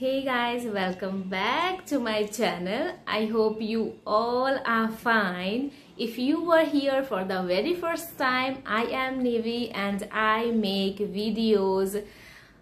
Hey guys, welcome back to my channel. I hope you all are fine. If you were here for the very first time, I am Nivi and I make videos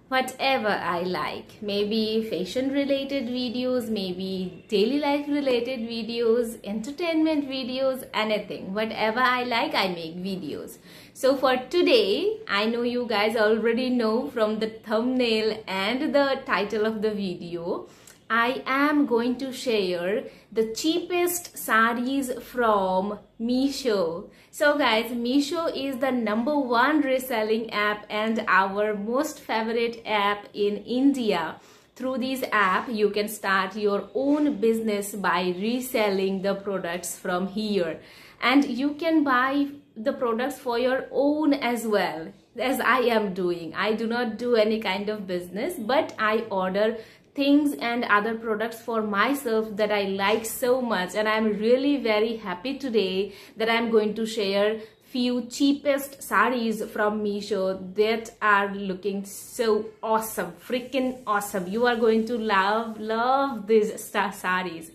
whatever I like. Maybe fashion related videos, maybe daily life related videos, entertainment videos, anything. Whatever I like, I make videos. So for today, I know you guys already know from the thumbnail and the title of the video, I am going to share the cheapest sarees from Meesho. So guys, Meesho is the #1 reselling app and our most favorite app in India. Through this app, you can start your own business by reselling the products from here. And you can buy the products for your own as well, as I am doing. I do not do any kind of business, but I order things and other products for myself that I like so much, and I'm really very happy today that I'm going to share few cheapest sarees from Meesho that are looking so awesome, freaking awesome. You are going to love these sarees.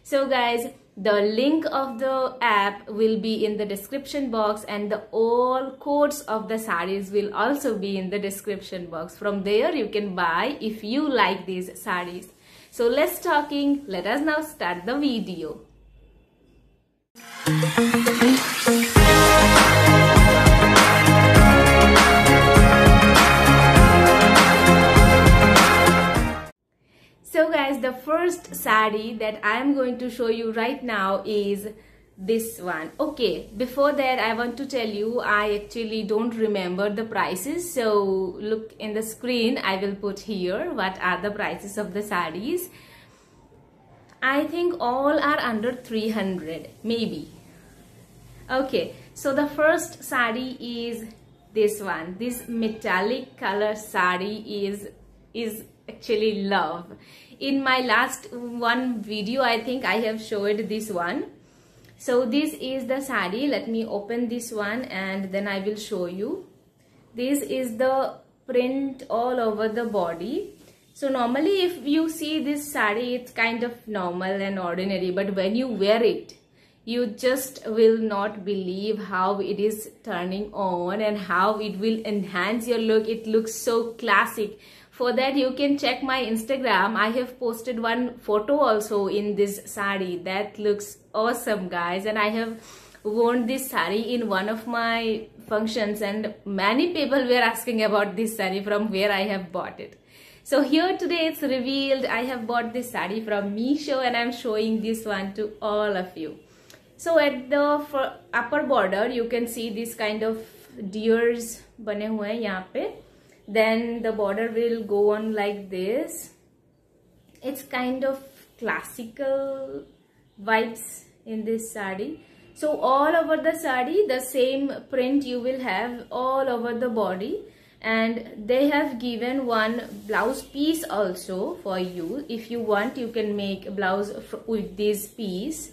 So guys, the link of the app will be in the description box and all codes of the sarees will also be in the description box. From there you can buy if you like these sarees. So let's talking. Let us now start the video. So guys, the first saree that I am going to show you right now is this one. Okay, before that I want to tell you I actually don't remember the prices. So look in the screen, I will put here what are the prices of the sarees. I think all are under 300 maybe. Okay, so the first saree is this one. This metallic color saree is actually love. In my last one video, I think I have showed this one. So this is the saree. Let me open this one and then I will show you. This is the print all over the body. So normally if you see this saree, it's kind of normal and ordinary, but when you wear it, you just will not believe how it is turning on and how it will enhance your look. It looks so classic. For that you can check my Instagram. I have posted one photo also in this saree that looks awesome guys, and I have worn this saree in one of my functions and many people were asking about this saree from where I have bought it. So here today it's revealed I have bought this saree from Meesho and I'm showing this one to all of you. So at the upper border you can see this kind of deers bane hue hain yahan pe. Then the border will go on like this. It's kind of classical vibes in this saree. So all over the saree, the same print you will have all over the body. And they have given one blouse piece also for you. If you want, you can make a blouse with this piece.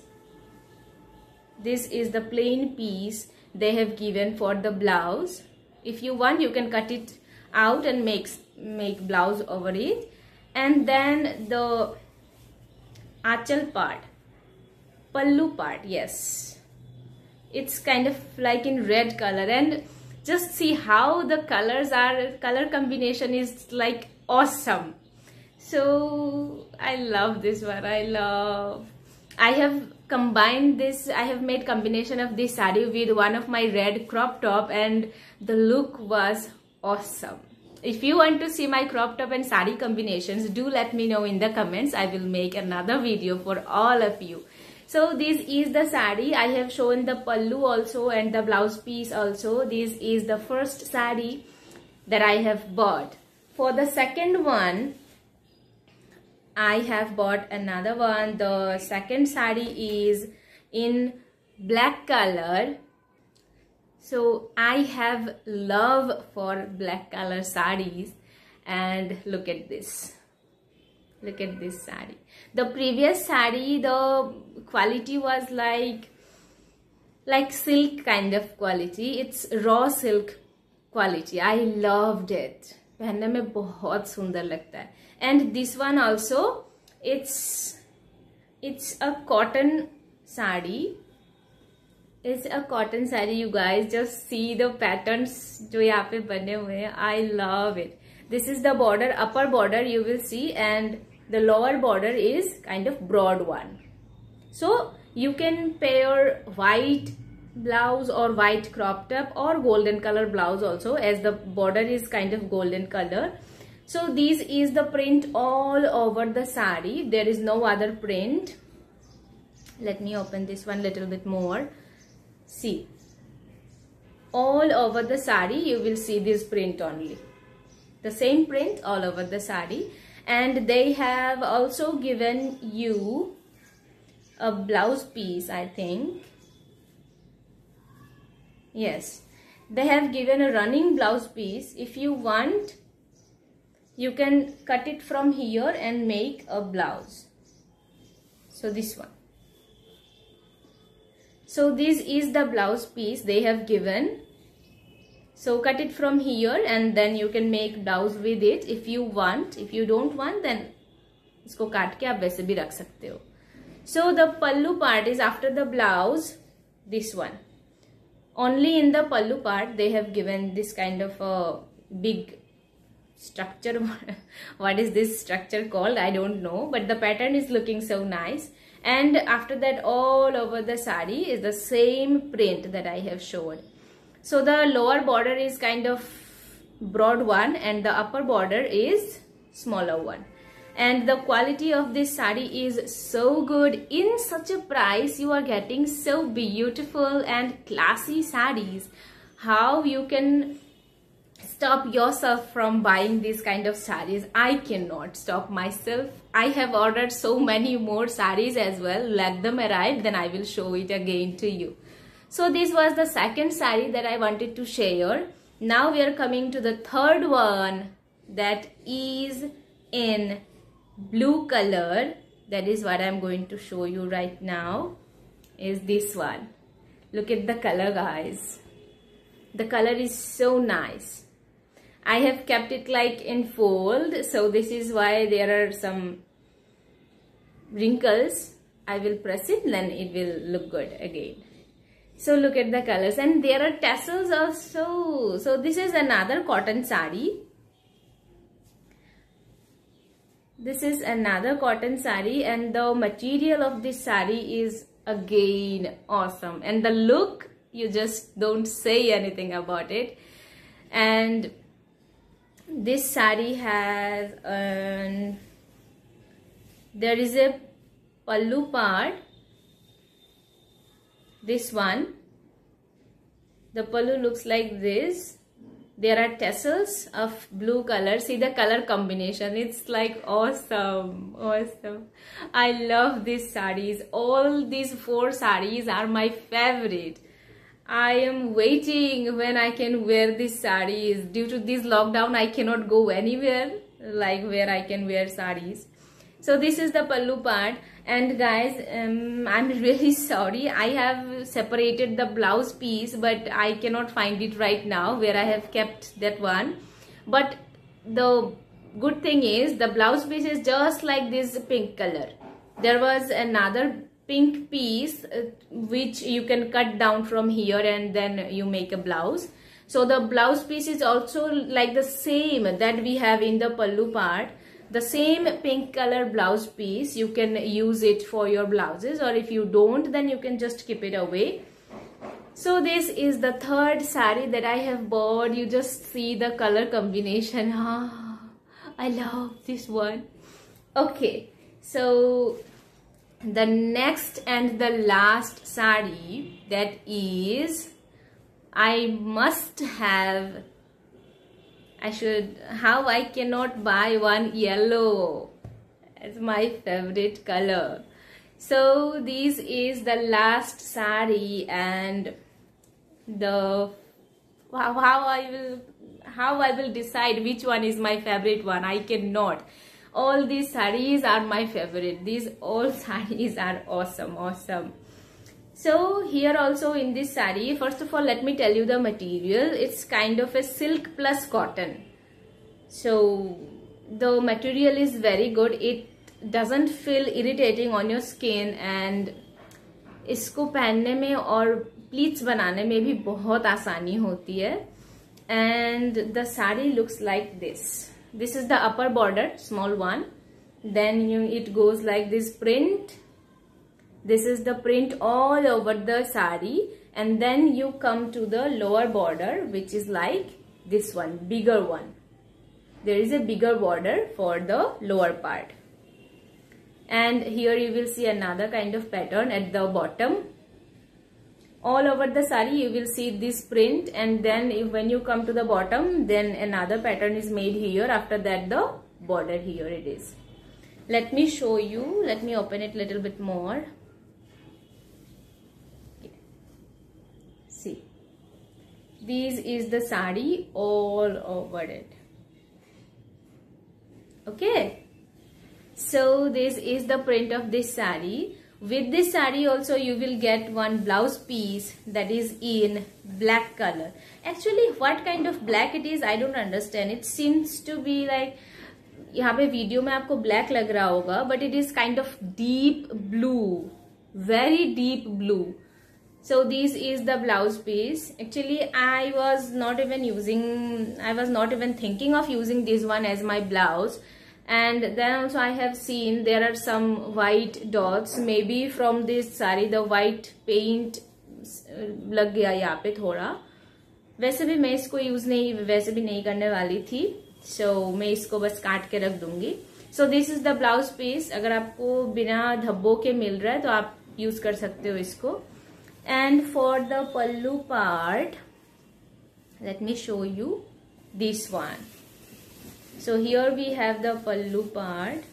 This is the plain piece they have given for the blouse. If you want, you can cut it out and make blouse over it. And then the achal part, pallu part, yes, it's kind of like in red color, and just see how the colors are, color combination is like awesome. So I love this one. I have combined this, I have made combination of this saree with one of my red crop top and the look was awesome. If you want to see my crop top and saree combinations, do let me know in the comments. I will make another video for all of you. So this is the saree. I have shown the pallu also and the blouse piece also. This is the first saree that I have bought. For the second one, I have bought another one. The second saree is in black color. So I have love for black color sarees, and look at this. Look at this saree. The previous saree, the quality was like silk kind of quality. It's raw silk quality. I loved it. पहनने में बहुत सुंदर लगता है. And this one also, it's a cotton sari. It's a cotton sari, you guys. Just see the patterns जो यहाँ पे बने हुए हैं. I love it. This is the border, upper border you will see, and the lower border is kind of broad one. So you can pair white blouse or white crop top or golden color blouse also, as the border is kind of golden color. So this is the print all over the sari. There is no other print. Let me open this one little bit more. See, all over the sari you will see this print only. The same print all over the sari. And they have also given you a blouse piece, I think. Yes, they have given a running blouse piece. If you want, you can cut it from here and make a blouse. So this one. So this is the blouse piece they have given. So cut it from here and then you can make blouse with it if you want. If you don't want, then इसको काट के आप वैसे भी रख सकते हो. So the pallu part is after the blouse, this one. Only in the pallu part they have given this kind of a big structure. What is this structure called? I don't know, but the pattern is looking so nice. And after that, all over the sari is the same print that I have showed. So the lower border is kind of broad one and the upper border is smaller one. And the quality of this sari is so good. In such a price, you are getting so beautiful and classy saris. How you can stop yourself from buying these kind of saris? I cannot stop myself. I have ordered so many more saris as well. Let them arrive, then I will show it again to you. So this was the second sari that I wanted to share. Now we are coming to the third one, that is in blue color. That is what I am going to show you right now, is this one. Look at the color, guys. The color is so nice. I have kept it like in fold, so this is why there are some wrinkles. I will press it, then it will look good again. So look at the colors, and there are tassels also. So this is another cotton sari. This is another cotton sari, and the material of this sari is again awesome. And the look, you just don't say anything about it. And this sari has there is a pallu part. This one, the pallu looks like this. There are tassels of blue color. See the color combination. It's like awesome. Awesome. I love these saris. All these 4 saris are my favorite. I am waiting when I can wear these saris. Due to this lockdown, I cannot go anywhere like where I can wear saris. So this is the pallu part. And guys, I'm really sorry. I have separated the blouse piece, but I cannot find it right now where I have kept that one. But the good thing is the blouse piece is just like this pink color. There was another pink piece which you can cut down from here and then you make a blouse. So the blouse piece is also like the same that we have in the pallu part. The same pink color blouse piece, you can use it for your blouses, or if you don't, then you can just keep it away. So this is the third sari that I have bought. You just see the color combination. I love this one. Okay, so the next and the last sari, that is, I must have, how I cannot buy one yellow. It's my favorite color. So this is the last sari, and the how I will decide which one is my favorite one. I cannot. All these saris are my favorite. These all saris are awesome. So here also in this sari, first of all, let me tell you the material. It's kind of a silk plus cotton. So the material is very good. It doesn't feel irritating on your skin, and इसको पहनने में और pleats बनाने में भी बहुत आसानी होती है. And the sari looks like this. This is the upper border, small one. Then it goes like this print. This is the print all over the sari, and then you come to the lower border, which is like this one, bigger one. There is a bigger border for the lower part. And here you will see another kind of pattern at the bottom. All over the sari you will see this print, and then when you come to the bottom, then another pattern is made here. After that the border here it is. Let me show you. Let me open it a little bit more. Okay. See, this is the sari all over it. Okay. So this is the print of this sari. With this sari also you will get one blouse piece that is in black color. Actually what kind of black it is I don't understand. It seems to be like, यहाँ पे video में आपको black लग रहा होगा, but it is kind of deep blue, very deep blue. So this is the blouse piece. Actually I was not even thinking of using this one as my blouse. And then also I have seen there are some white dots. Maybe from this sari the white paint लग गया यहाँ पे थोड़ा. वैसे भी मैं इसको use वैसे भी नहीं करने वाली थी, so मैं इसको बस काट के रख दूंगी. So this is the blouse piece. अगर आपको बिना धब्बों के मिल रहा है तो आप यूज कर सकते हो इसको. And for the pallu part, let me show you this one. So here we have the pallu part.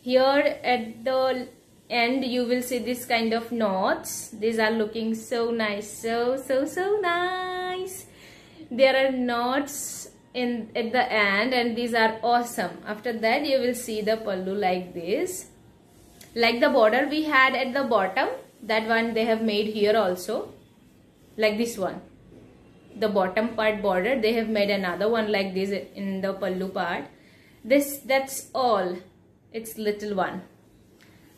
Here at the end you will see this kind of knots. These are looking so nice, so nice. There are knots at the end, and these are awesome. After that you will see the pallu like this, like the border we had at the bottom. That one they have made here also, like this one. The bottom part border they have made another one like this in the pallu part. That's all. It's little one.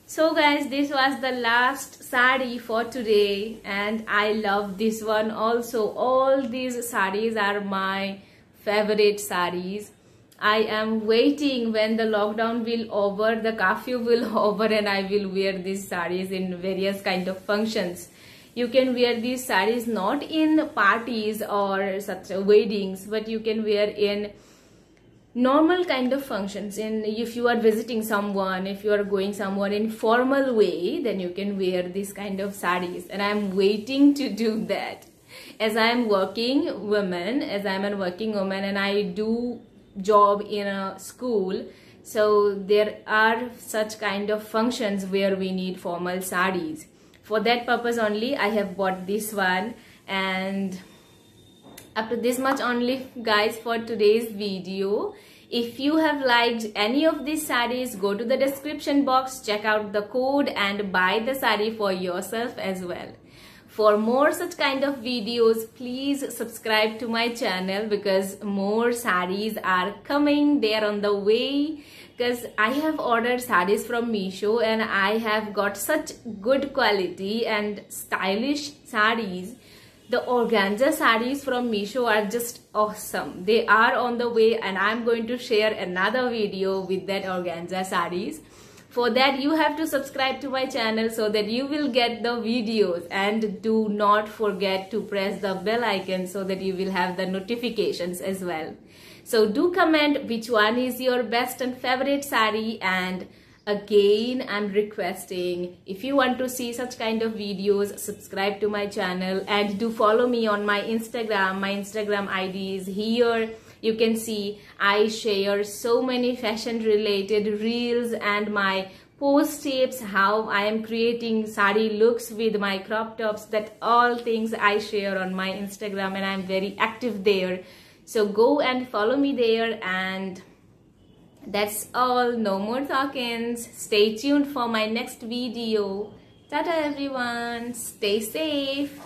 So guys, this was the last sari for today, and I love this one also. All these saris are my favorite saris. I am waiting when the lockdown will over, the curfew will over, and I will wear these saris in various kind of functions. You can wear these saris not in parties or such weddings, but you can wear in normal kind of functions. In if you are visiting someone, if you are going somewhere in formal way, then you can wear this kind of saris. And I am waiting to do that. As I am working woman, and I do job in a school, so there are such kind of functions where we need formal saris. For that purpose only I have bought this one. And up to this much only guys for today's video. If you have liked any of these saris, go to the description box, check out the code and buy the sari for yourself as well. For more such kind of videos, please subscribe to my channel, because more saris are coming. They are on the way, because I have ordered saris from Meesho and I have got such good quality and stylish saris. The organza saris from Meesho are just awesome. They are on the way, and I'm going to share another video with that organza saris. For that you have to subscribe to my channel so that you will get the videos, and do not forget to press the bell icon so that you will have the notifications as well. So do comment which one is your best and favorite sari, and again I'm requesting, if you want to see such kind of videos, subscribe to my channel and do follow me on my Instagram. My Instagram ID is here. You can see I share so many fashion related reels and my post tips, how I am creating sari looks with my crop tops. That all things I share on my Instagram, and I'm very active there. So go and follow me there. And that's all. No more talkings. Stay tuned for my next video. Tata everyone. Stay safe.